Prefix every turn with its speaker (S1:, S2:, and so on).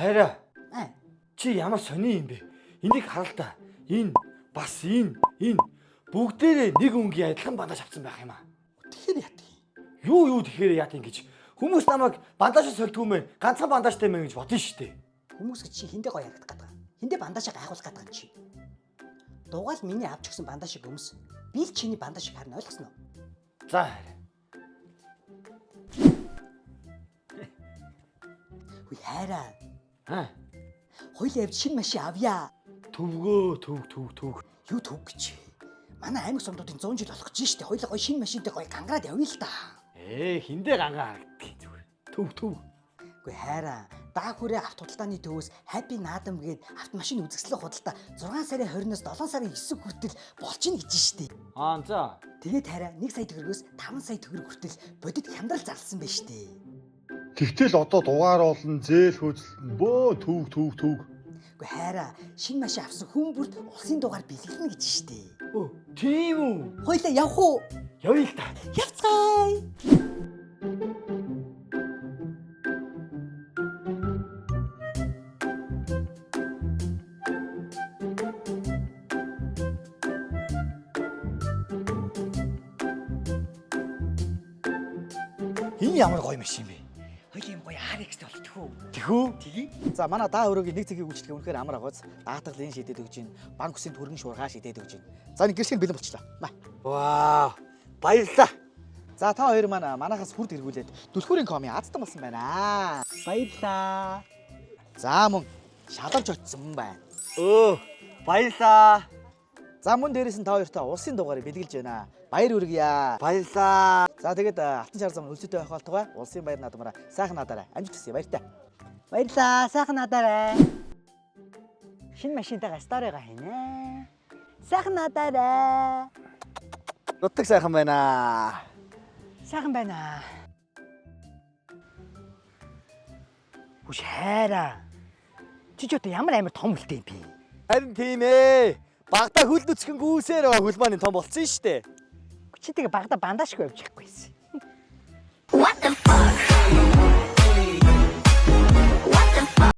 S1: Хайраа. Чи ямар сони юм бэ? Энийг харал та. Энэ бас энэ бүгдээрээ нэг өнгийн адилхан бандаж авсан байх юм аа.
S2: Тэгэхээр яат юм?
S1: Юу тэгэхээр яат юм гэж. Хүмүүс намайг бандажаар сольдгүй мэн. Ганцхан бандажтай мэн гэж бодно шүү дээ.
S2: Хүмүүс чи хиндэ гоё харагдах гэдэг. Хиндэ бандажаа гайхуулах гэдэг юм чи. Дугаал миний авч өгсөн бандажийг өмс. Би л чиний бандажийг харна, ойлгосноо?
S1: За хайраа.
S2: Хүй хайраа. Хоёул явж шинэ машин авъя.
S1: Төвгөө төв.
S2: Юу төв гэж. Манай аймаг сумдуудын 100 жил болох гэж штэ. Хоёул гоё шинэ машинтай гоё гангараад явъя л да.
S1: Хиндэ гангаа харагддаг зүгээр. Төв.
S2: Үгүй хайраа. Дааг хүрээ авто худалдааны төвөөс Happy Naadam гээд автомашин үзэсгэлэх худалдаа 6 сарын 20-оос 7 сарын 9 хүртэл болж ийн гэж штэ.
S1: За.
S2: Тэгээд хайраа 1 сая төгрөгөөс 5 сая төгрөг хүртэл бодит хямдрал зарласан байж штэ.
S1: Тэгтэл одоо дугаар болон зээл хөөцөлтөн бөө төв.
S2: Үгүй хайраа шинэ машин авсан хүн бүрт улсын дугаар бэлгэлнэ гэж штэ.
S1: Тийм үү?
S2: Хоёлаа явах уу?
S1: Явъя л та.
S2: Явцгаая.
S1: Энэ ямар гоё машин бэ?
S2: Хоёлын юм гоё RX-тэй болтгоо.
S1: Тэхүү?
S2: Тгий.
S3: За манай даа өрөөгийн нэг цагийн үйлчлэгээ үнэхээр амар агаас даатгалын шидэд өгч гин банк үсгийн түргэн шуурхаа шидэд өгч гин. За нэг гэршин бэлэн болчлаа.
S1: Вау! Баярлалаа.
S3: За та хоёр манайхаас хүрд эргүүлээд түлхүүрийн коми азтан болсон байна.
S2: Баярлаа.
S3: За мөн шалавж очсон байна.
S1: Баярлалаа.
S3: За мөн дээрээс нь та хоёртаа улсын дугаарыг бэлгэлж байна. Баяр хүргье.
S1: Баярлалаа.
S3: За тэгээд алтан шар зам өлсөтэй байх болтугай улсын баяр наадмаараа сайхан надаарай. Амжилт хүсье баяртай.
S2: Баярлаа. Сайхан надаарай. Шинэ машинтайгаа сторигаа хийнэ. Сайхан надаарай.
S3: Нутаг сайхан байна.
S2: Сайхан байна. Хүч хайраа. Чи ч одоо ямар амар том үлтэй юм бэ?
S1: Харин тийм ээ. Багада хөл нүцгэн гүүсээр хөл маань том болцсон шүү дээ.
S2: Чи тэгээ багада бандажгүй явж яахгүй юм.
S4: What the fuck?